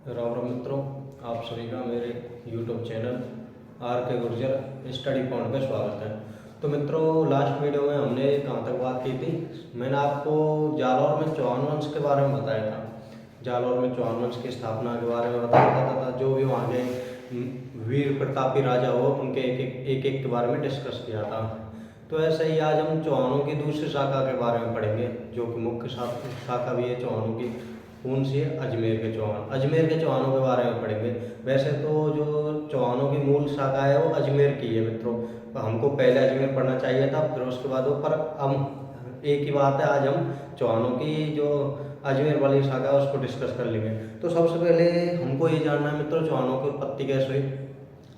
राम राम मित्रों, आप सभी का मेरे YouTube चैनल आर के गुर्जर स्टडी पॉइंट पे स्वागत है। तो मित्रों, लास्ट वीडियो में हमने कहाँ तक बात की थी। मैंने आपको जालौर में चौहान वंश के बारे में बताया था। जालौर में चौहान वंश की स्थापना के बारे में बताया था। जो भी वहाँ के वीर प्रतापी राजा हो उनके एक के बारे में डिस्कस किया था। तो ऐसे ही आज हम चौहानों की दूसरी शाखा के बारे में पढ़ेंगे, जो कि मुख्य शाखा भी है चौहानों की। कौन सी है? अजमेर के चौहान। अजमेर के चौहानों के बारे में पढ़ेंगे। वैसे तो जो चौहानों की मूल शाखा है वो अजमेर की है मित्रों। तो हमको पहले अजमेर पढ़ना चाहिए था, फिर उसके बाद वो, पर हम एक ही बात है, आज हम चौहानों की जो अजमेर वाली शाखा है उसको डिस्कस कर लेंगे। तो सबसे पहले हमको ये जानना है मित्रों, चौहानों की उत्पत्ति कैसे हुई।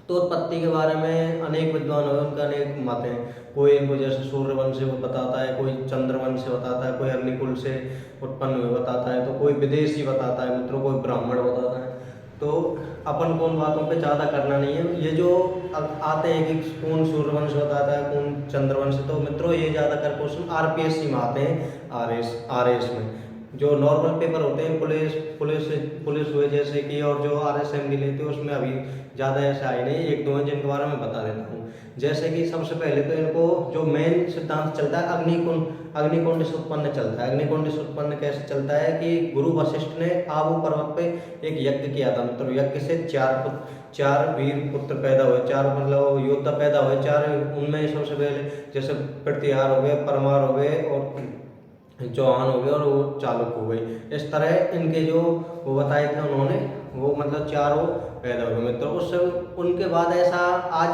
तो उत्पत्ति के बारे में अनेक विद्वान हैं, उनका अनेक मत हैं। कोई इनको जैसे सूर्यवंश से बताता है, कोई चंद्रवंश से बताता है, कोई अग्निकुल से उत्पन्न हुए बताता है, तो कोई विदेशी बताता है मित्रों, कोई ब्राह्मण बताता है। तो अपन को उन बातों पे ज़्यादा करना नहीं है। ये जो आते हैं कि कौन सूर्यवंश बताता है, कौन चंद्रवंश, तो मित्रों ये ज़्यादातर क्वेश्चन आरपीएससी में आते हैं, आरएस में। जो नॉर्मल पेपर होते हैं पुलिस पुलिस पुलिस हुए जैसे कि, और जो आरएसएम भी लेते हैं उसमें अभी ज़्यादा ऐसे आए नहीं, एक दो हैं जिनके बारे में बता देता हूँ। जैसे कि सबसे पहले तो इनको जो मेन सिद्धांत चलता है अग्निकुंड से उत्पन्न चलता है। अग्निकुंड से उत्पन्न कैसे चलता है कि गुरु वशिष्ठ ने आबू पर्वत पे एक यज्ञ किया था मित्रों। यज्ञ से चार वीर पुत्र पैदा हुए, चार मतलब योद्धा पैदा हुए। चार उनमें सबसे पहले जैसे प्रतिहार हो गए, परमार हो गए, और चौहान हो गए, और वो चालुक हो गए। इस तरह इनके जो वो बताए थे उन्होंने, वो मतलब चारों पैदा हुए मित्रों। उससे उनके बाद ऐसा आज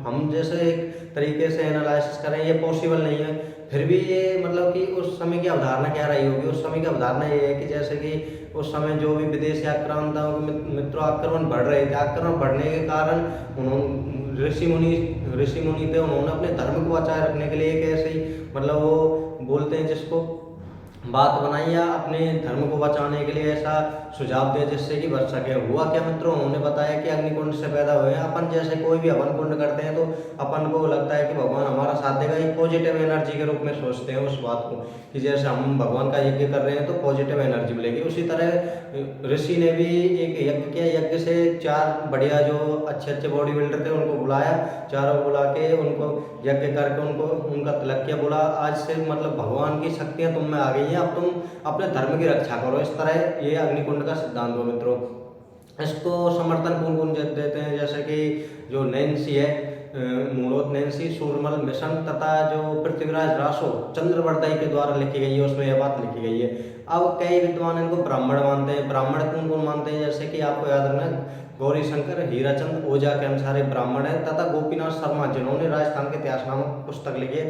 हम जैसे एक तरीके से एनालिसिस करें, ये पॉसिबल नहीं है। फिर भी ये मतलब कि उस समय की अवधारणा क्या रही होगी। उस समय की अवधारणा ये है कि जैसे कि उस समय जो भी विदेशी आक्रांताओं के मित्रों आक्रमण बढ़ रहे थे। आक्रमण बढ़ने के कारण उन्होंने ऋषि मुनि थे, उन्होंने अपने धर्म को बचाए रखने के लिए एक ऐसे ही मतलब वो बोलते हैं जिसको बात बनाई, या अपने धर्म को बचाने के लिए ऐसा सुझाव दिया जिससे कि बच सके। हुआ क्या मित्रों, उन्होंने बताया कि अग्निकुंड से पैदा हुए हैं। अपन जैसे कोई भी हवन कुंड करते हैं तो अपन को लगता है कि भगवान हमारा साथ देगा, एक पॉजिटिव एनर्जी के रूप में सोचते हैं उस बात को, कि जैसे हम भगवान का यज्ञ कर रहे हैं तो पॉजिटिव एनर्जी मिलेगी। उसी तरह ऋषि ने भी एक यज्ञ किया। यज्ञ से चार बढ़िया जो अच्छे बॉडी बिल्डर थे उनको बुलाया, चारों बुला के उनको यज्ञ करके उनको उनका तिलक किया। बोला आज से मतलब भगवान की शक्तियाँ तुम में आ गई हैं, अब तुम अपने धर्म की रक्षा करो। इस तरह ये अग्निकुंड का सिद्धांत हो मित्रों। इसको समर्थन कौन कौन देते हैं, जैसे कि जो नैन्सी है, मूणोत नैन्सी, सूरमल मिशन, तथा जो पृथ्वीराज रासो चंद्रवर्धय के द्वारा लिखी गई है, उसमें यह बात लिखी गई है। अब कई विद्वान इनको ब्राह्मण मानते हैं। ब्राह्मण कौन कौन मानते हैं, जैसे कि आपको याद रखना, गौरी शंकर हीराचंद ओझा के अनुसार एक ब्राह्मण है, तथा गोपीनाथ शर्मा जिन्होंने राजस्थान के इतिहास नामक पुस्तक लिखी है,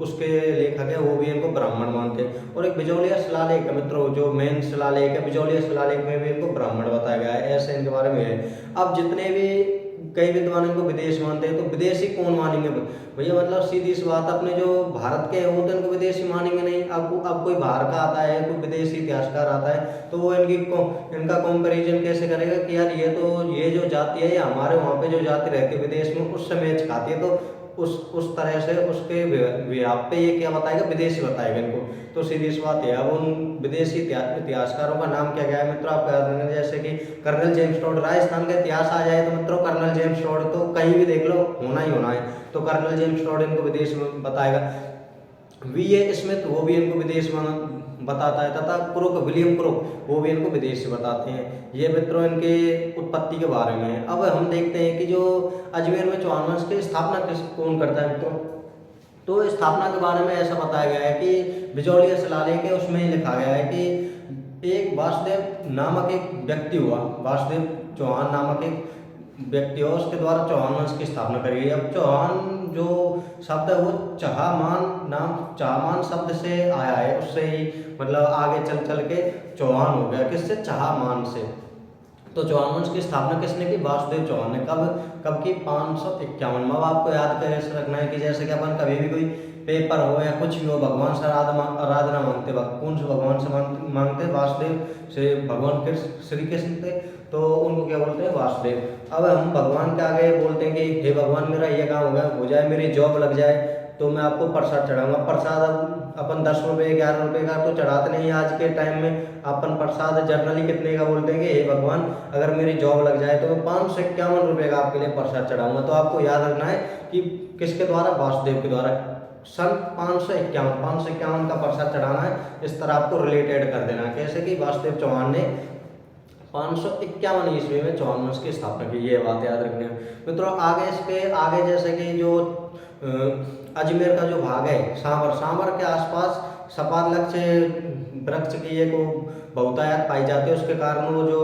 उसके लेखक है, वो भी इनको ब्राह्मण मानते हैं। और एक बिजौलिया शिलालेख है मित्रों, जो मेन शिलालेख है बिजौलिया शिलालेख में भी इनको ब्राह्मण बताया गया है। ऐसे इनके बारे में है। अब जितने भी कई विद्वान इनको विदेश मानते हैं, तो विदेशी कौन मानेंगे भैया, मतलब सीधी सी बात, अपने जो भारत के हैं वो तो इनको विदेशी मानेंगे नहीं। अब कोई बाहर का आता है, कोई विदेशी इतिहासकार आता है, तो वो इनका कंपैरिजन कैसे करेगा कि यार ये जो जाति है, ये हमारे वहाँ पे जो जाति रहती है विदेश में उससे मैच खाती है। तो उस तरह से उसके व्याप पे ये क्या बताएगा, विदेशी बताएगा इनको। तो सीधी सी बात है। अब उन विदेशी इतिहासकारों का नाम क्या गया है मित्रों, आपको याद रखना, जैसे कि कर्नल जेम्स टॉड। राजस्थान का इतिहास आ जाए तो मित्रों कर्नल जेम्स टॉड तो कहीं भी देख लो होना ही होना है। तो कर्नल जेम्स टॉड इनको विदेश में बताएगा। वी.ए. स्मिथ वो भी इनको विदेश में बताता है, तथा विलियम क्रुक वो भी इनको विदेश से बताते हैं। ये मित्रों इनके उत्पत्ति के बारे में है। अब हम देखते हैं कि जो अजमेर में चौहान वंश की स्थापना कौन करता है मित्रों। तो स्थापना के बारे में ऐसा बताया गया है कि बिजौलिया शिलालेख है, उसमें लिखा गया है कि एक वासुदेव नामक एक व्यक्ति हुआ, वासुदेव चौहान नामक एक व्यक्ति हो, उसके द्वारा चौहान वंश की स्थापना करी गई। अब चौहान जो शब्द है वो चहामान शब्द से आया है, उससे ही मतलब आगे चल के चौहान हो गया, किससे, चहामान से। तो चौहान वंश की स्थापना किसने की, वासुदेव चौहान ने। कब की, 551 में। अब आपको याद कैसे रखना है कि जैसे कि अपन कभी भी कोई पेपर हो या कुछ भी हो, भगवान से आराधना मांगते वक्त कौन से भगवान से मांगते, वासुदेव से। भगवान श्री कृष्ण थे तो उनको क्या बोलते हैं, वासुदेव। अब हम भगवान के आगे बोलते हैं कि हे भगवान मेरा ये काम हो जाए, मेरी जॉब लग जाए, तो मैं आपको प्रसाद चढ़ाऊंगा। प्रसाद अपन 10 रुपये 11 रुपये का तो चढ़ाते नहीं आज के टाइम में। अपन प्रसाद जर्नली कितने का बोल देंगे, हे भगवान अगर मेरी जॉब लग जाए तो मैं 551 रुपये का आपके लिए प्रसाद चढ़ाऊंगा। तो आपको याद रखना है कि किसके द्वारा, वासुदेव के द्वारा सन 551 का प्रसाद चढ़ाना है। इस तरह आपको रिलेटेड कर देना, कैसे कि वासुदेव चौहान ने 551 ईस्वी में चौहान वंश की स्थापना की, ये बात याद रखनी है मित्रों। आगे इसके आगे जैसे कि जो अजमेर का जो भाग है सांवर के आसपास सपाद वृक्ष की एक बहुतायत पाई जाती है, उसके कारण वो जो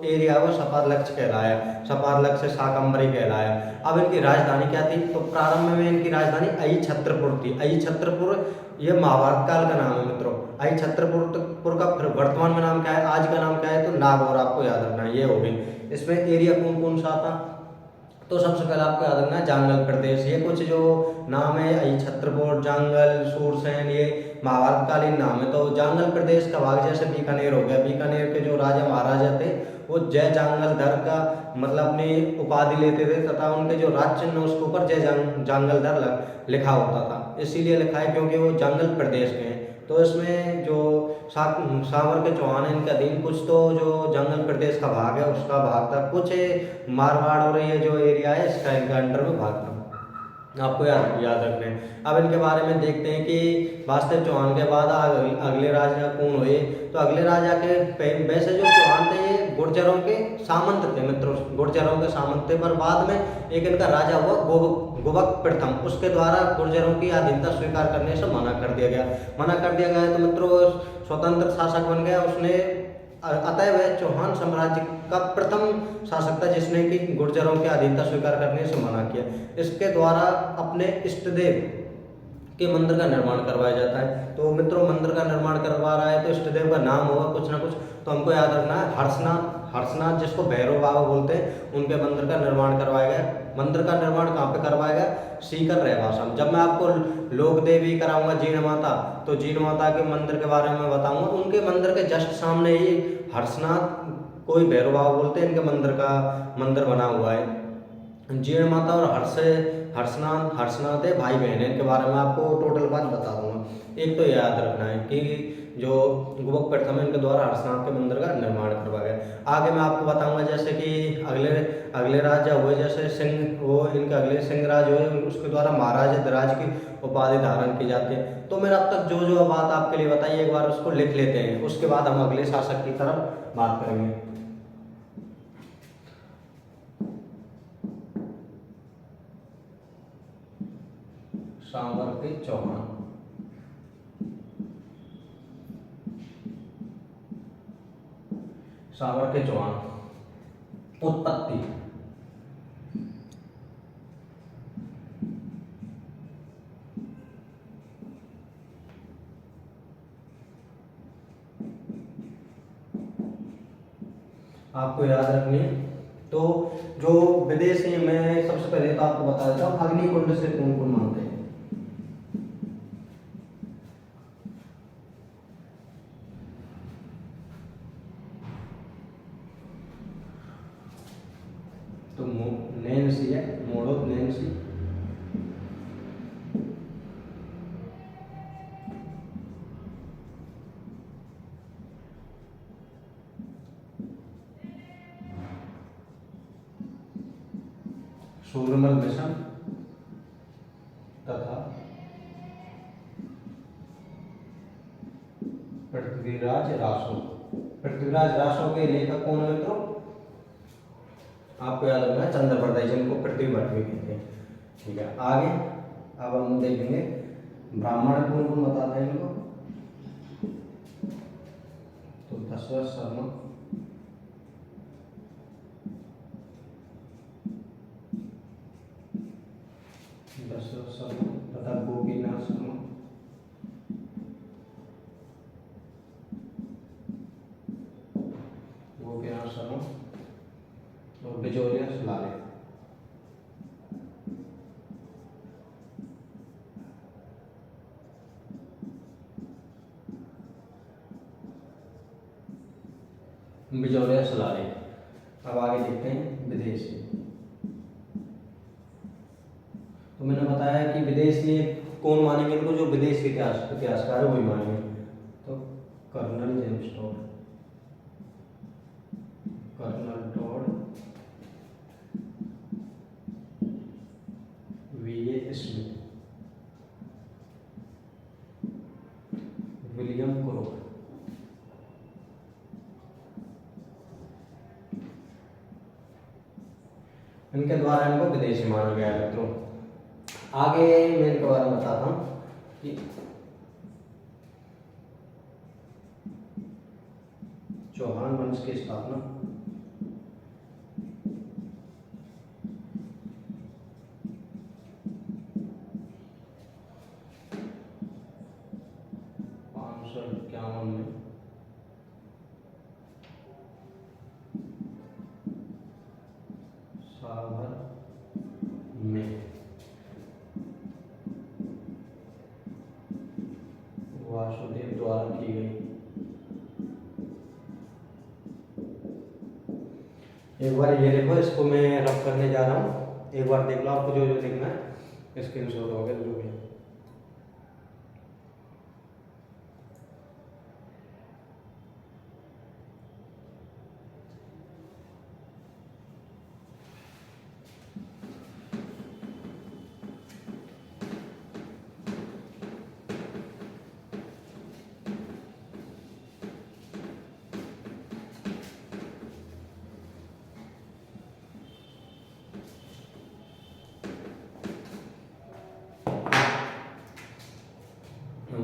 एरिया है वो सपाद लक्ष्य कहलाया, सपाद लक्ष्य शाकंभरी कहलाया। अब इनकी राजधानी क्या थी, तो प्रारंभ में इनकी राजधानी अई छत्रपुर थी। अई छत्रपुर ये महाभारत काल का नाम है मित्रों। अई छत्रपुर का फिर वर्तमान में नाम क्या है, आज का नाम क्या है, तो नागौर आपको याद रखना है, ये हो गई। इसमें एरिया कौन कौन सा था, तो सबसे पहले आपको याद रखना है जांगल प्रदेश। ये कुछ जो नाम है अई छत्रपुर, जांगल, सूरसेन, ये महाभारतकालीन नाम है। तो जांगल प्रदेश का भाग जैसे बीकानेर हो गया, बीकानेर के जो राजा महाराजा थे वो जय जांगलधर का मतलब अपनी उपाधि लेते थे, तथा उनके जो राज चिन्ह उसके ऊपर जय जांगलधर लिखा होता था। इसीलिए लिखा है क्योंकि वो जांगल प्रदेश के हैं। तो इसमें जो सांवर के चौहान है इनके अधीन कुछ तो जो जंगल प्रदेश का भाग है उसका भाग था, कुछ मारवाड़ और ये जो एरिया है इसका इनका अंडर में भाग था, आपको याद रखना है। अब इनके बारे में देखते हैं कि वासुदेव चौहान के बाद अगले राजा कौन हुए। तो अगले राजा के वैसे जो चौहान थे ये गुर्जरों के सामंत थे मित्रों, गुर्जरों के सामंत थे, पर बाद में एक इनका राजा हुआ गुबक प्रथम, उसके द्वारा गुर्जरों की अधीनता स्वीकार करने से मना कर दिया गया। तो मित्रों स्वतंत्र शासक बन गया उसने, अतः वह चौहान साम्राज्य का प्रथम शासक था जिसने कि गुर्जरों की अधीनता स्वीकार करने से मना किया। इसके द्वारा अपने इष्ट देव के मंदिर का निर्माण करवाया जाता है। तो मित्रों मंदिर का निर्माण करवा रहा है तो इष्ट देव का नाम होगा कुछ ना कुछ, तो हमको याद रखना है हर्षनाथ जिसको भैरव बाबा बोलते हैं, उनके मंदिर का निर्माण करवाया गया। मंदिर का निर्माण कहाँ पे करवाया गया, सीकर रहवासा में। जब मैं आपको लोक देवी कराऊंगा जीण माता, तो जीण माता के मंदिर के बारे में बताऊंगा। उनके मंदिर के जस्ट सामने ही हर्षनाथ कोई भैरव बाबा बोलते हैं, इनके मंदिर बना हुआ है। जीण माता और हर्षनाथ है भाई बहन है, इनके बारे में आपको टोटल बात बता दूंगा। एक तो याद रखना है कि जो गुबक प्रथम इनके द्वारा हर्षनाथ के मंदिर का निर्माण करवाया गया। आगे मैं आपको बताऊंगा जैसे कि अगले राजा हुए, जैसे सिंह, वो इनके अगले सिंह राज हुए, उसके द्वारा महाराज धराज की उपाधि धारण की जाती है। तो मैंने अब तक जो बात आपके लिए बताई एक बार उसको लिख लेते हैं, उसके बाद हम अगले शासक की तरफ बात करेंगे। सांवर के चौहान, सांवर के चौहान उत्पत्ति। आपको याद रखनी है। तो जो विदेशी, मैं सबसे पहले तो आपको बता देता हूँ अग्निकुंड से कौन कौन मानते हैं। तो नैन्सी है, मोड़ो नैन्सी, सूरमल मिशन तथा पृथ्वीराज रासो। पृथ्वीराज रासो के लेखक कौन है मित्रों, आपको याद रखना है चंद्र प्रदाय, जिनको पृथ्वी भट्ट भी कहते हैं। ठीक है, आगे अब हम देखेंगे ब्राह्मण कौन कौन बताते हैं इनको। तो दशरथ शर्मा, तथा गोपीनाथ शर्मा, और बिजोरिया सुलाले। बिजोरिया सुलाले। अब आगे देखते हैं विदेशी। तो मैंने बताया कि विदेश में कौन मानेंगे इनको? जो विदेश के इतिहासकार है वही मानेंगे। तो colonel James Tod, colonel Tod, V A Smith, William Crooke, इनके द्वारा इनको विदेशी माना गया है मित्रों। आगे मैं इनके बारे में बताता हूँ कि चौहान वंश की स्थापना इक्यावन में सावर में वासुदेव द्वारा की गई। एक बार ये देखो, इसको मैं रब करने जा रहा हूँ, एक बार देख लो, आपको जो जो देखना है स्क्रीनशॉट हो गया जो भी है।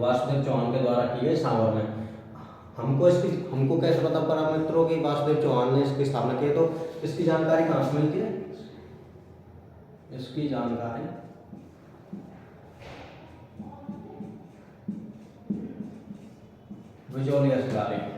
वासुदेव चौहान के द्वारा की है सावर में। हमको कैसे पता पड़ा मित्रों कि वासुदेव चौहान ने इसकी स्थापना की है? तो इसकी जानकारी कहाँ से मिलती है? इसकी जानकारी विजोलियस गालिब,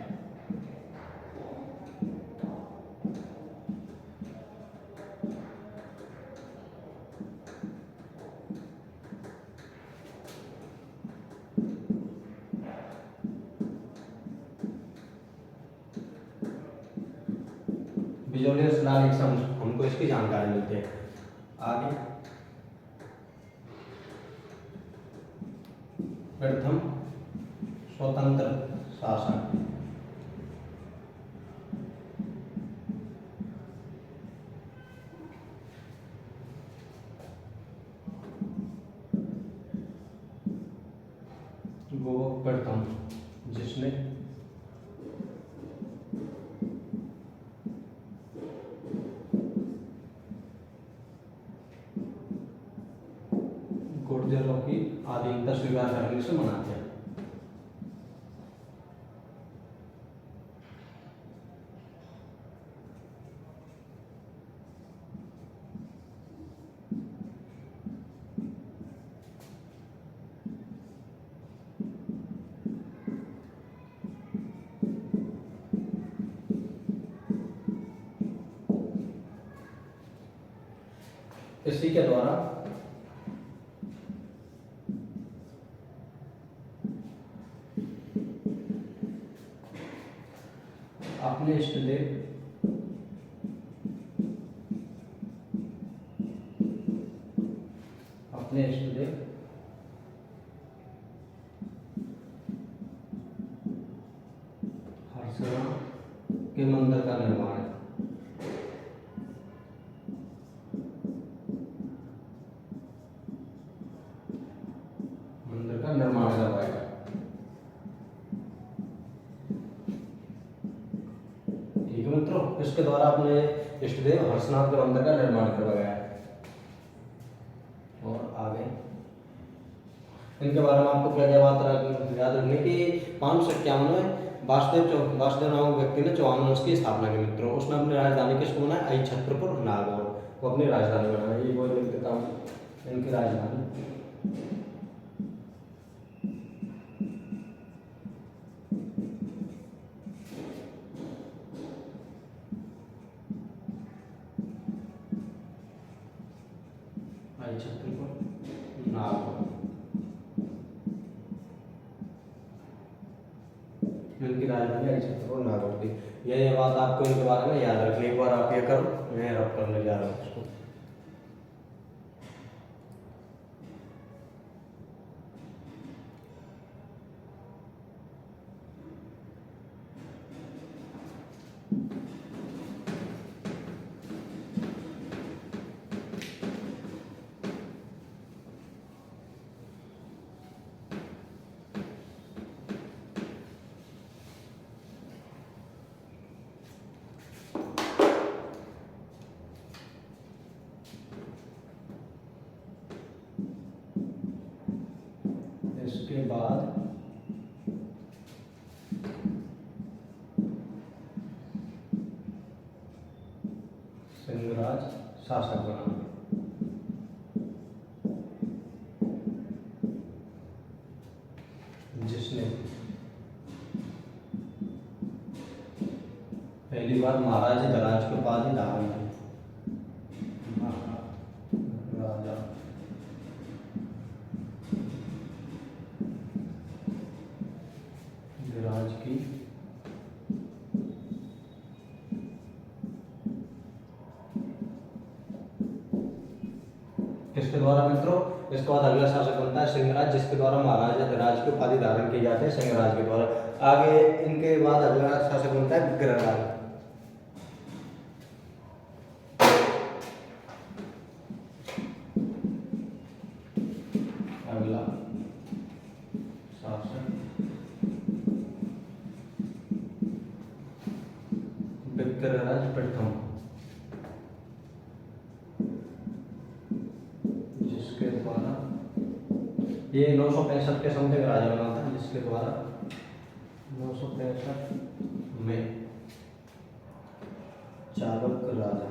विजोलियस गालिब से हमको इसकी जानकारी मिलती है। आगे प्रथम स्वतंत्र शासन, वो प्रथम जिसने गुर्जरों की आधीनता स्वीकार करने से मनाते हैं। इसी के द्वारा अपने इष्टदेव हर्षणा के मंदिर का निर्माण है। मंदिर का निर्माण करवाएगा। ठीक है मित्रों, इसके द्वारा अपने इष्टदेव हर्षनाथ के मंदिर का निर्माण करवाया है। और आगे इनके बारे में आपको क्या क्या बात याद रखनी कि 551 में वासुदेव नामक व्यक्ति ने चौहान वंश की स्थापना की मित्रों। उसने अपनी राजधानी किसको बनाया? आई छत्रपुर नागौर को अपनी राजधानी बनाई। ये वो लिख देता हूँ इनकी राजधानी। आई छत्रपुर नागौर, इनकी राजधानी आई छत्रपुर नागौर थी। ये बात आपको इनके बारे में याद रखनी। एक बार आप ये करो, मैं रब करने जा रहा हूँ इसको। सिंहराज शासक बना, जिसने पहली बार महाराज धराज की उपाधि धारण की। राजा धराज की किसके द्वारा मित्रों? इसके बाद अगला शासक बनता है सिंहराज, जिसके द्वारा महाराजा धराज की उपाधि धारण की जाती है सिंहराज के द्वारा। आगे इनके बाद अगला शासक बनता है विग्रहराज। अगला शासक विग्रहराज प्रथम, जिसके द्वारा ये 965 के समथिंग राजा बना था, जिसके द्वारा 965 में चालुक्य राजा,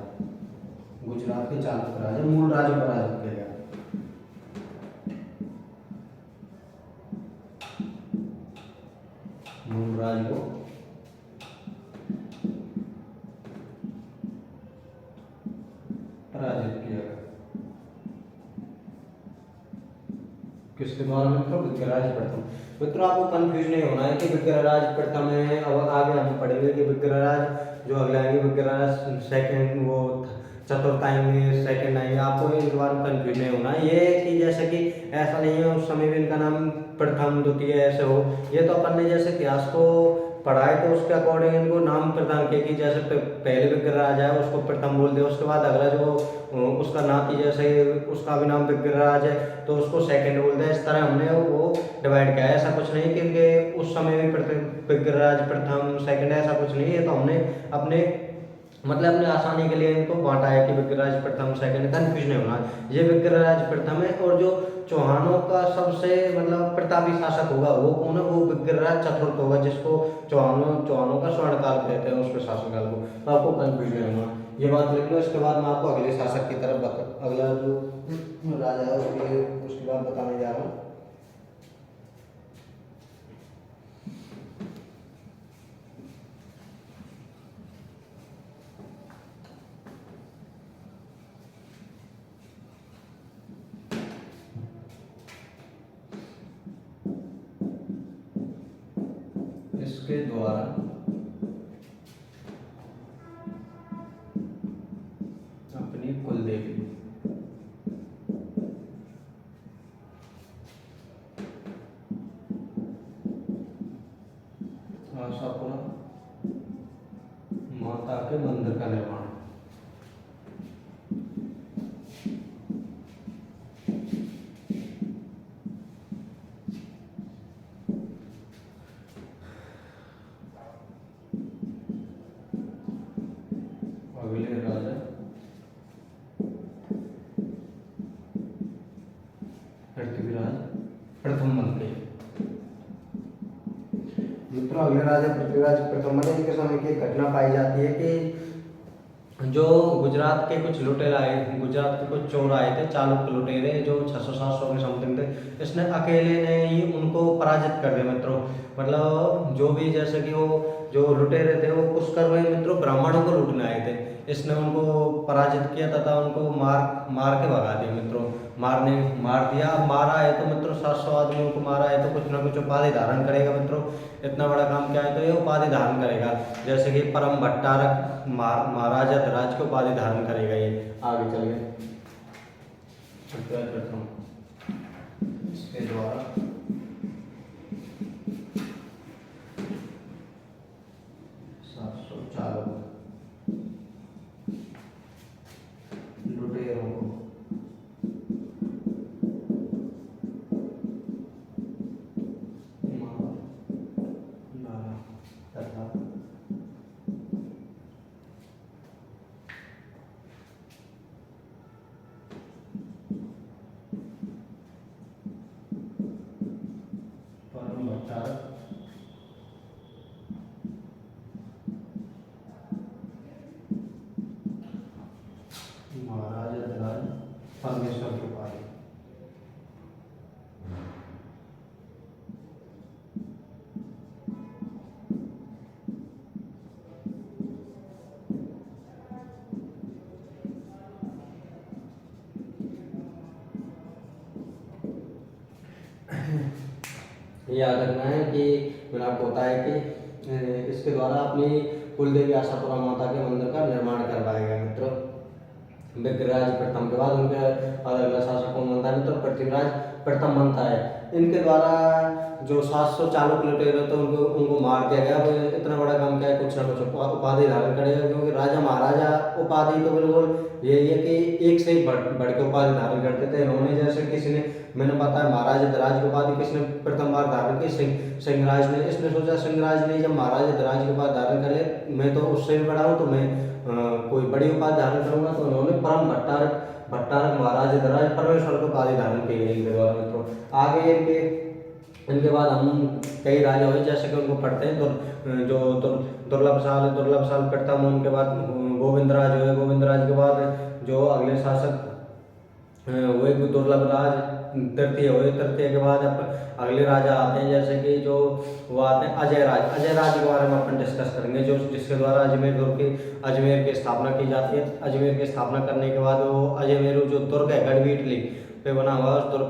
गुजरात के चालुक्य राजा मूल राज्य पर राज किया। मूल राज्य को पराजित किया गया। किसके द्वारा मित्रों? विग्रहराज प्रथम। मित्रों आपको कंफ्यूज नहीं होना है कि विग्रहराज प्रथम है, अब आगे हम पढ़ेंगे कि विग्रहराज जो अगले आएंगे विग्रहराज सेकंड, वो चतुर्थ आएंगे, सेकंड आएंगे। आपको इस बार में कंफ्यूज नहीं होना है। ये कि जैसे कि ऐसा नहीं है उस समय भी इनका नाम प्रथम द्वितीय ऐसे हो, ये तो अपन ने जैसे इतिहास को पढ़ा है तो उसके अकॉर्डिंग इनको नाम प्रदान किया कि जैसे पहले विग्रहराज है उसको प्रथम बोल दिया, उसके बाद अगला जो उसका नाती जैसे उसका भी नाम विग्रहराज है तो उसको सेकंड बोल दिया। इस तरह हमने वो डिवाइड किया है। ऐसा कुछ नहीं कि उस समय भी विग्रहराज प्रथम सेकंड, ऐसा कुछ नहीं है। तो हमने अपने मतलब अपने आसानी के लिए इनको बांटा है कि विग्रहराज प्रथम सेकंड, कंफ्यूज नहीं होना। ये विग्रहराज प्रथम है और जो चौहानों का सबसे मतलब प्रतापी शासक होगा वो कौन है? वो विग्रहराज चतुर्थ होगा, जिसको चौहानों का स्वर्णकाल कहते हैं उसके शासनकाल को। तो आपको कंफ्यूज नहीं होना, ये बात लिख लो। इसके बाद मैं आपको अगले शासक की तरफ अगला जो राजा है उसके बाद बताने जा रहा हूँ। इसके द्वारा अपनी कुलदेवी आशापुरा माता के मंदिर का निर्माण, अगले राजा पृथ्वीराज प्रथम बनते हैं। मित्रों अगले राजा पृथ्वीराज प्रथम बने। इनके समय की एक घटना पाई जाती है कि जो गुजरात के कुछ लुटेरे आए, गुजरात के कुछ चोर आए थे, चालुक्य लुटेरे जो 600-700 के समथिंग थे। इसने अकेले ने ही उनको पराजित कर दिया मित्रों। मतलब जो भी जैसे कि वो जो लुटेरे थे वो कुछ कर रहे मित्रों ब्राह्मणों को लूटने आए थे। इसने उनको पराजित किया तथा उनको मार के भगा दिया मित्रों। मार दिया। मारा है तो मित्रों 700 आदमियों को मारा है तो कुछ ना कुछ उपाधि धारण करेगा मित्रों। इतना बड़ा काम क्या है तो ये उपाधि धारण करेगा। जैसे कि परम भट्टारक महाराजा धराज की उपाधि धारण करेगा ये। आगे चलिए इसके द्वारा लुटेरों को तथा महाराज ध्वज परमेश्वर की उपाधि। याद रखना है कि मैंने आपको बताया कि इसके द्वारा अपनी कुलदेवी आशापुरा माता के मंदिर का निर्माण करवाया गया मित्रों। विग्रहराज प्रथम के बाद उनके अगला शासक कौन बनता है मित्रों? पृथ्वीराज प्रथम बनता है। इनके द्वारा जो 700 चालुक्य लुटेरे तो उनको मार दिया गया। वो इतना बड़ा काम क्या है, कुछ ना कुछ उपाधि धारण करेगा, क्योंकि राजा महाराजा उपाधि तो बिल्कुल यही है कि एक से एक बढ़ के उपाधि धारण करते थे। इन्होंने जैसे किसी ने, मैंने बताया महाराजा ध्वज की उपाधि किसने प्रथम बार धारण की? सिंहराज ने। इसने सोचा सिंहराज ने जब महाराजा ध्वज की उपाधि धारण कर ले, मैं तो उससे भी बड़ा हूँ, तो मैं कोई बड़ी उपाधि धारण करूंगा। तो उन्होंने परम भट्टारक महाराज ध्वज परमेश्वर को उपाधि धारण की है इनके द्वारा मित्रों। आगे इनके बाद हम कई राजा हुए, जैसे कि उनको पढ़ते हैं। तो जो दुर्लभ साल प्रथम, उनके बाद गोविंदराज हुए। गोविंदराज के बाद जो अगले शासक हुए दुर्लभ राज तृतीय हुए। तृतीय के बाद अब अगले राजा आते हैं, जैसे कि जो वो आते हैं अजय राज। अजय राज के बारे में अपन डिस्कस करेंगे, जो जिसके द्वारा अजमेर की स्थापना की जाती है। अजमेर की स्थापना करने के बाद वो अजमेर जो दुर्ग है गढ़वीटली पे बना हुआ, उस दुर्ग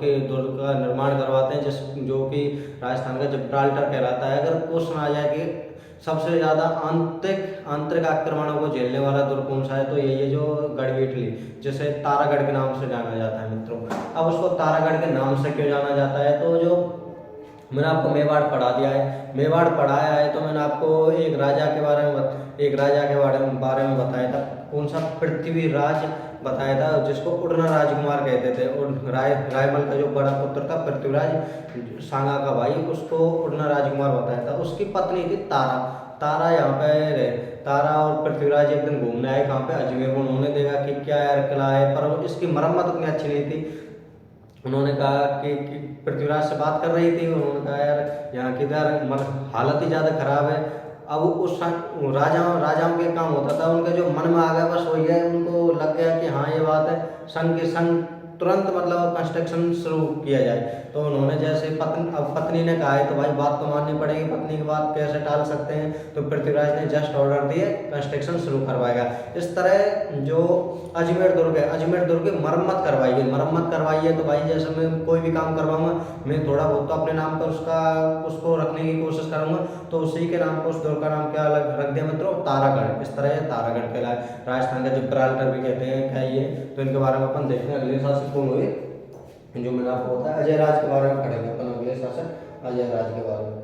का निर्माण करवाते हैं, जो कि राजस्थान का जिब्राल्टर कहलाता है। अगर क्वेश्चन आ जाए कि सबसे ज़्यादा आंतरिक आक्रमणों को झेलने वाला दुर्ग कौन सा है, तो यही है जो गढ़वीटली, जिसे तारागढ़ के नाम से जाना जाता है मित्रों। अब उसको तारागढ़ के नाम से क्यों जाना जाता है? तो जो मैंने आपको मेवाड़ पढ़ा दिया है, मेवाड़ पढ़ाया है, तो मैंने आपको एक राजा के बारे में बताया था। कौन सा? पृथ्वीराज बताया था, जिसको उड़ना राजकुमार कहते थे। और रायमल का जो बड़ा पुत्र था पृथ्वीराज सांगा का भाई, उसको उड़ना राजकुमार बताया था। उसकी पत्नी थी तारा। तारा यहाँ पे रहे। तारा और पृथ्वीराज एक दिन घूमने आए कहाँ पे? अजमेर में। उन्होंने देखा कि क्या यार किला है, पर इसकी मरम्मत उतनी अच्छी नहीं थी। उन्होंने कहा कि पृथ्वीराज से बात कर रही थी, उन्होंने कहा यार यहाँ की यार हालत ही ज़्यादा खराब है। अब उस राजाओं के काम होता था, उनके जो मन में आ गया बस वही है। उनको लग गया कि हाँ ये बात है, संग के संग तुरंत मतलब कंस्ट्रक्शन शुरू किया जाए। तो उन्होंने जैसे पत्नी ने कहा है तो भाई बात तो माननी पड़ेगी, पत्नी की बात कैसे टाल सकते हैं। तो पृथ्वीराज ने जस्ट ऑर्डर दिए, कंस्ट्रक्शन शुरू करवाएगा। इस तरह जो अजमेर दुर्ग है, अजमेर दुर्ग की मरम्मत करवाइए। तो भाई जैसे मैं कोई भी काम करवाऊंगा, मैं थोड़ा बहुत तो अपने नाम पर उसको रखने की कोशिश करूंगा। तो उसी के नाम पर उस दुर्ग का नाम क्या रख दिया मित्रों? तारागढ़। इस तरह तारागढ़ कहलाए। राजस्थान का जिब्राल्टर भी कहते हैं क्या ये? तो इनके बारे में अपन देखते हैं। अगले शासक कौन हुए, जो मैंने आपको बताया अजय राज के बारे में पढ़ेंगे अपन। अगले शासक अजय राज के बारे में।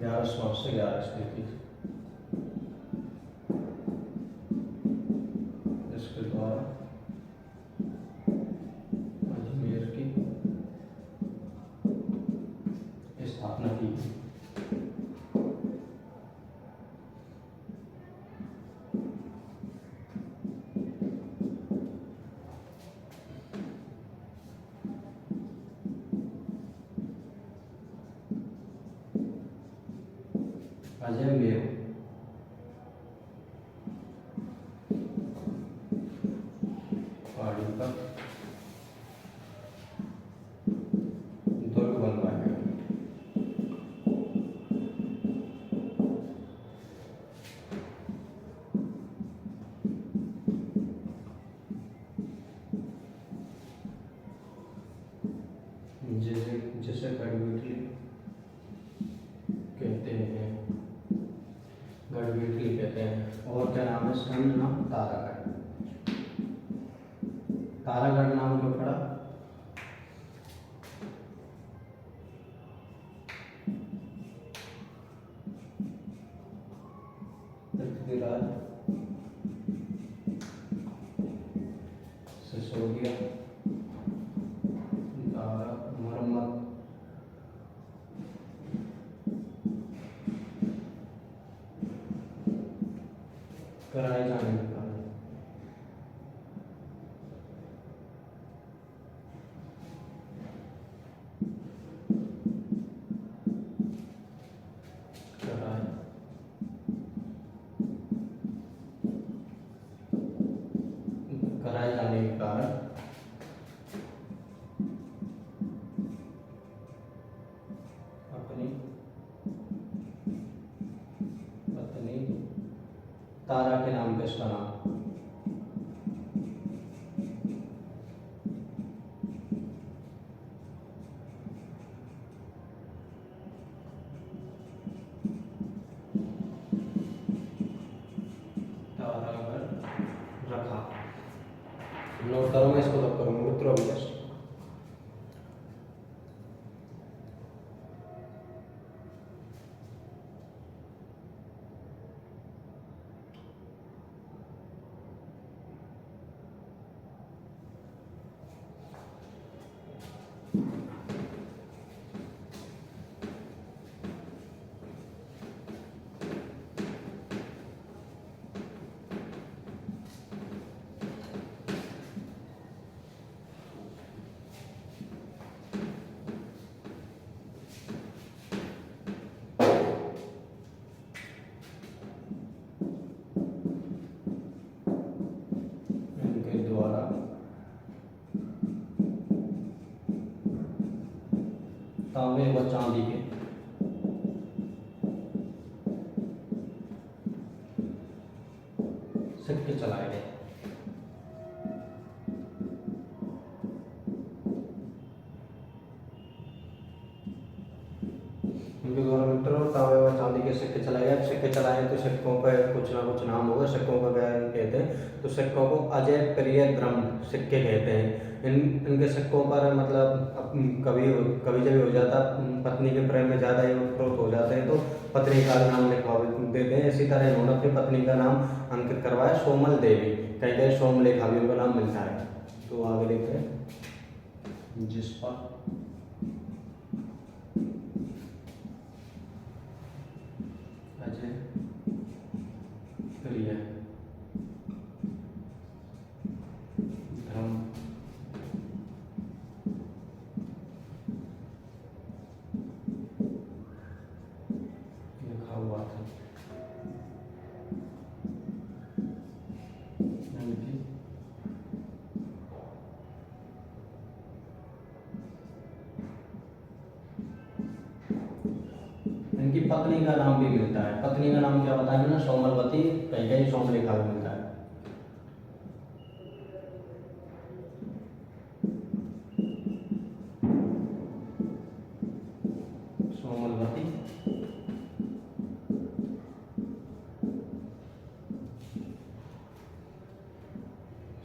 1100 से 1121 इसके द्वारा अजमेर की स्थापना की। अजमेर पहाड़ी पर दुर्ग बनवाया गया। जिसे गढ़वीटली कहते हैं, गढ़वीटली कहते हैं। और क्या नाम है इसका? नाम तारागढ़। तारागढ़ नाम क्यों पड़ा? पृथ्वीराज सिसोदिया द्वारा मरम्मत कराए जाने के कारण कराए कराए जाने के कारण अपनी पत्नी तारा के नाम पे इसका नाम तारागढ़ रखा। नोट करो, मैं इसको तब करूँगा मित्रों अभी जस्ट। इनके द्वारा तांबे व चांदी के सिक्के चलाए गए। इनके द्वारा मित्रों तांबे व चांदी के सिक्के चलाए गए। सिक्के चलाए तो सिक्कों पर कुछ ना कुछ नाम होगा। सिक्कों का क्या कहते हैं, तो सिक्कों को अजय प्रिय द्रम सिक्के कहते हैं। इनके सिक्कों पर मतलब कभी कभी जब हो जाता पत्नी के प्रेम में ज़्यादा ही ओतप्रोत हो जाते हैं तो पत्नी का नाम लिखवा देते हैं। इसी तरह इन्होंने अपनी पत्नी का नाम अंकित करवाया सोमल देवी, कहीं कहीं सोमलेखा भी उनका नाम मिलता है। तो आगे देखते हैं जिस पर अजय प्रिय धर्म लिखा हुआ था। इनकी पत्नी का नाम भी मिलता है। पत्नी का नाम क्या बताया मैंने, सोमलवती, कहीं कहीं सोमलेखा भी मिलता है। सोमलवती,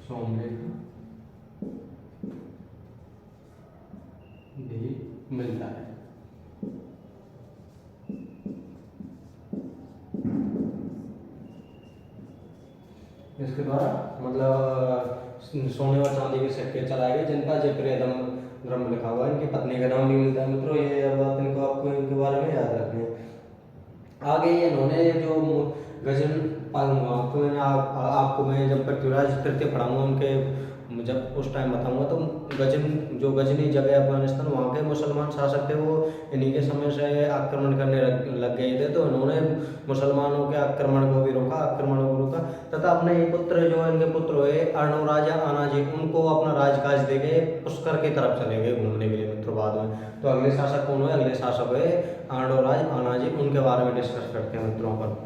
सोमलेखा भी मिलता है। इसके द्वारा मतलब सोने और चांदी के सिक्के चलाए गए जिनका अजय प्रिय द्रम लिखा हुआ है। इनकी पत्नी का नाम भी मिलता है मित्रों। ये बात इनको आपको इनके बारे में याद रखनी है। आगे ये इन्होंने जो गजन पाऊंगा तो मैंने आपको मैं जब पृथ्वीराज तृतीय पढ़ाऊंगा उनके जब उस टाइम बताऊंगा तो गजनी जगह अफगानिस्तान वहाँ के मुसलमान शासक थे वो इन्हीं के समय से आक्रमण करने लग गए थे। तो इन्होंने मुसलमानों के आक्रमण को भी रोका, आक्रमणों को रोका तथा अपने ये पुत्र जो इनके पुत्र हुए अर्णोराज या आनाजी उनको अपना राजकाज दे के पुष्कर की तरफ चले गए घूमने के लिए मित्रों बाद में। तो अगले शासक कौन हुए, अगले शासक हुए अर्णोराज आनाजी। उनके बारे में डिस्कस करते हैं मित्रों पर।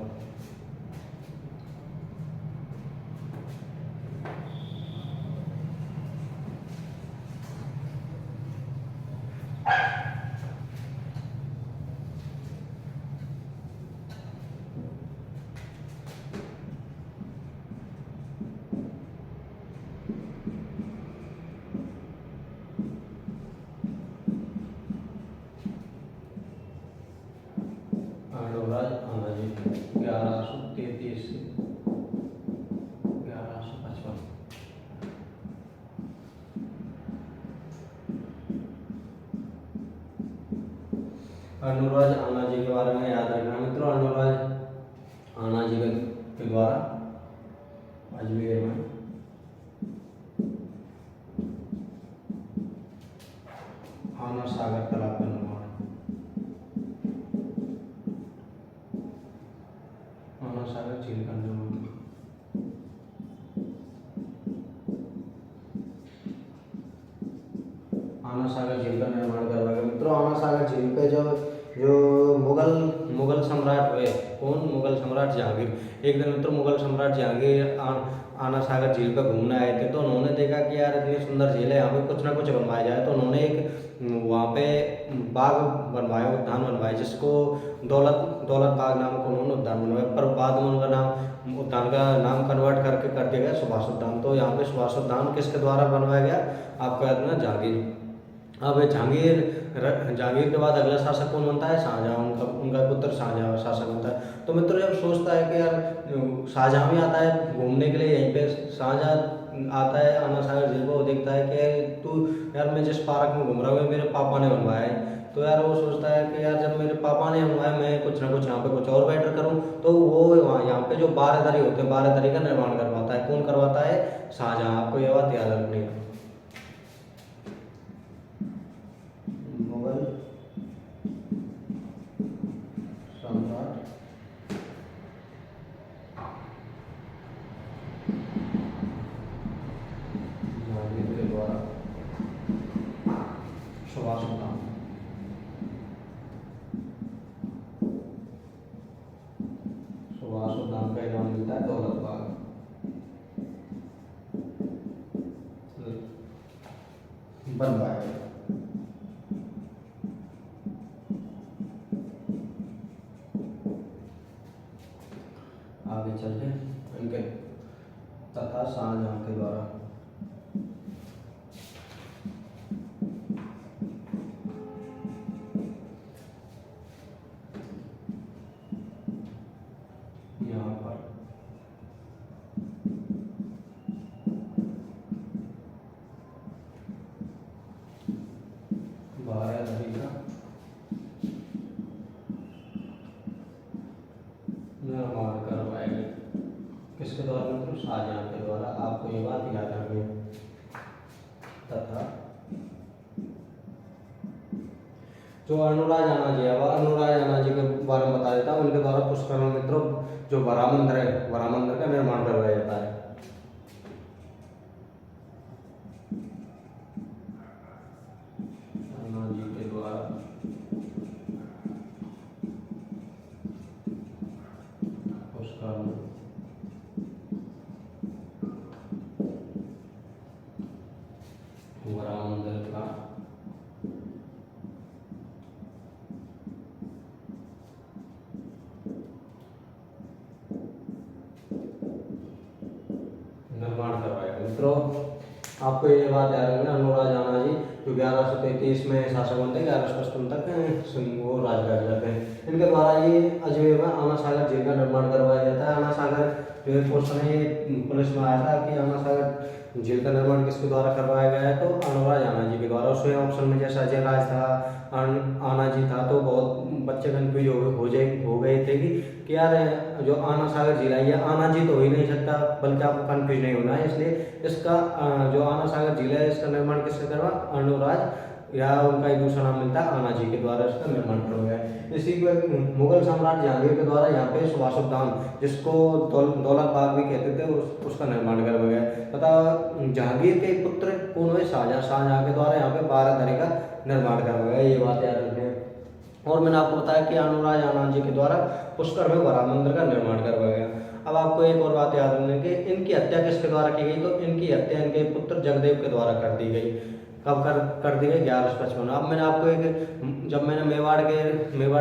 अर्णोराज आनाजी 1133 से 1155। अर्णोराज आनाजी के बारे में याद रखना मित्रों। अर्णोराज आनाजी के द्वारा अजमेर में आना सागर तालाब का निर्माण, आना सागर झील का निर्माण। आना सागर झील का निर्माण करवाएगा मित्रों। आना सागर झील पे जो जो मुगल सम्राट हुए, कौन? मुगल सम्राट जहांगीर। एक दिन मित्रों मुगल सम्राट जहांगीर आना सागर झील पे घूमने आए थे, तो उन्होंने देखा कि यार इतनी सुंदर झील है, यहाँ पे कुछ ना कुछ बनवाया जाए। तो उन्होंने एक वहाँ पे बाग बनवाया, उद्यान बनवाया, जिसको दौलत बाग नाम का उन्होंने उद्यान बनवाया। पर बाद में उनका नाम, उद्यान का नाम कन्वर्ट करके कर दिया गया सुभाष उद्यान। तो यहाँ पे सुभाष उद्यान किसके द्वारा बनवाया गया? आपको याद ना, जहांगीर। अब जहांगीर के बाद अगला शासक कौन बनता है? शाहजहां। उनका पुत्र शाहजहां शासक बनता है। तो मित्रों जब सोचता है कि यार शाहजहां भी आता है घूमने के लिए यहीं पे, शाहजहां आता है आना सागर झील को, देखता है कि तू यार मैं जिस पार्क में घूम रहा हूँ मेरे पापा ने बनवाया है। तो यार वो सोचता है कि यार जब मेरे पापा ने बनवाया, मैं कुछ ना कुछ यहाँ पे कुछ और बेटर करूँ। तो वो यहाँ पे जो बारहदरी होते हैं, बारहदरी का निर्माण करवाता है। कौन करवाता है? शाहजहां। आपको ये बात याद रखनी है। मुगल सम्राट जहांगीर के द्वारा सुभाष उद्यान, सुभाष उद्यान का नाम मिलता है दौलत बाग बनवाया गया। आगे चलते इनके तथा शाहजहां के द्वारा यहाँ पर बारहदरी का निर्माण करवाया गया। किसके द्वारा मित्रों? शाहजहां के द्वारा। आपको ये बात याद रखनी है। तथा जो अनुराज आना जी है, वह अनुराज आना जी के बारे में बता देता हूँ। उनके द्वारा पुष्कर में मित्रों जो बड़ा मंदिर है, बड़ा मंदिर का निर्माण करवाया जाता है। आना जी के द्वारा पुष्कर में बड़ा मंदिर का निर्माण करवाया। मित्रों आपको ये बात याद रखना, अनुराज आना जी जो 1133 में शासक बनते हैं, 1155 तक वो राजगाट जाते हैं। इनके द्वारा ये अजमेर में आना सागर झील का निर्माण करवाया जाता है। आना सागर जो एक क्वेश्चन है ये पुलिस में आया था कि आना सागर झील का निर्माण किसके द्वारा करवाया गया है? तो अनुराज आना जी के द्वारा। उसमें ऑप्शन में जैसे अजय राज था, आना जी था, तो बहुत बच्चे कंफ्यूज हो गए थे कि यार जो आना सागर झील है ये आना जी तो हो ही नहीं सकता, बल्कि आपको कंफ्यूज नहीं होना है। इसलिए इसका जो आना सागर झील है इसका निर्माण किससे करवा? अनुराज, या उनका एक दूसरा नाम मिलता है आना जी के द्वारा इसका निर्माण करवाया गया। इसी को मुगल सम्राट जहांगीर के द्वारा यहाँ पे सुभाष उद्यान, जिसको दौलत बाग भी कहते थे, उसका निर्माण करवाया गया। तथा जहांगीर के पुत्र कौन हुए? शाहजहां। शाहजहां के द्वारा यहाँ पे बारहदरी का निर्माण करवाया गया। ये बात याद रखनी है। और मैंने आपको बताया कि अनुराज आनंद जी के द्वारा पुष्कर में बड़ा मंदिर का निर्माण करवाया गया। अब आपको एक और बात याद रखनी है कि इनकी हत्या किसके द्वारा की गई? तो इनकी हत्या इनके पुत्र जगदेव के द्वारा कर दी गई। कब कर दी गई? 1155। अब मैंने आपको जब मैंने मेवाड़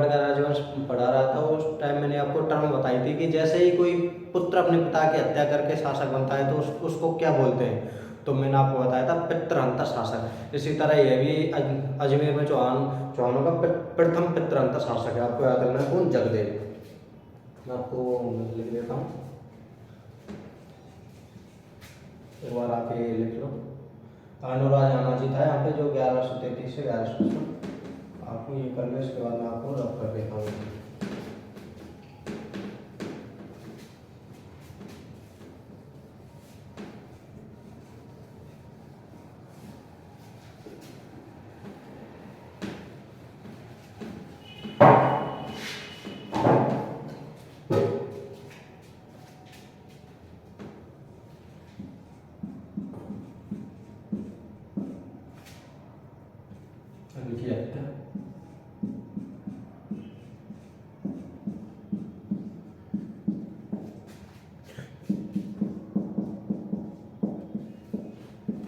का राजवंश पढ़ा रहा था उस टाइम मैंने आपको टर्म बताई थी कि जैसे ही कोई पुत्र अपने पिता की हत्या करके शासक बनता है तो उसको क्या बोलते हैं? तो मैंने आपको बताया था पितृहंता शासक। इसी तरह यह भी अजमेर में चौहानों का प्रथम पितृहंता शासक है। आपको याद रखना है कौन? जगदेव। मैं आपको लिख देता हूँ, एक बार आप ये लिख लो। अनुराज आना जी था यहाँ पे जो 1133 से 1155। आपको ये कर लो, इसके बाद मैं आपको रब कर देता हूँ। इनकी हत्या।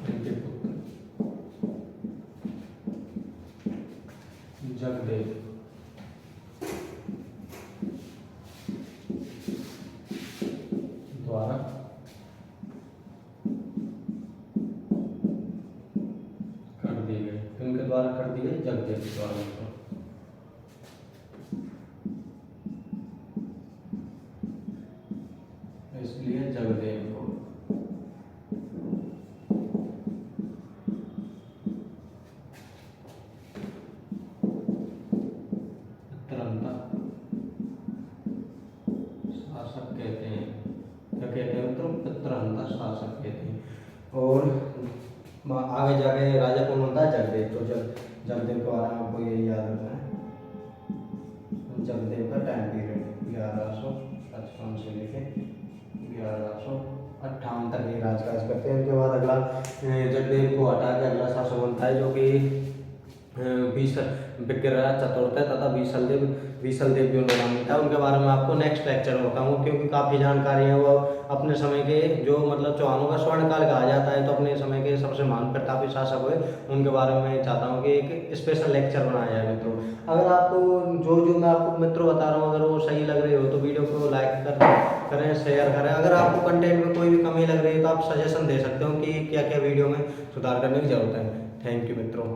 इनके पुत्र जगदेव द्वारा कर दिए गए। किनके द्वारा कर दिए? जगदेव के द्वारा। इसलिए जगदेव को पितृहंता शासक कहते हैं। क्या कहते हैं मित्रों? पितृहंता शासक कहते हैं। और आगे जाके राजा कौन होता है? जगदेव। तो जगदेव के बारे में आपको यही याद रखना है। जगदेव का टाइम पीरियड 1155 से लेके 1158 तक ये राजकाज करते हैं। उनके बाद अगला जगदेव को हटा के अगला शासक बनता है जो कि विक्रय चतुर्थ है तथा बीसल देव जो नाम था। उनके बारे में आपको नेक्स्ट लेक्चर में बताऊंगा, क्योंकि काफ़ी जानकारी है। वो अपने समय के जो मतलब चौहानों का स्वर्णकाल कहा जाता है, तो अपने समय के सबसे महान प्रतापी शासक हुए, उनके बारे में चाहता हूँ कि एक स्पेशल लेक्चर बनाया जाए मित्रों। अगर आपको जो मैं आपको मित्रों बता रहा हूँ अगर वो सही लग रही हो तो वीडियो को लाइक करें, शेयर करें। अगर आपको कंटेंट में कोई भी कमी लग रही है तो आप सजेशन दे सकते हो कि क्या क्या वीडियो में सुधार करने की जरूरत है। थैंक यू मित्रों।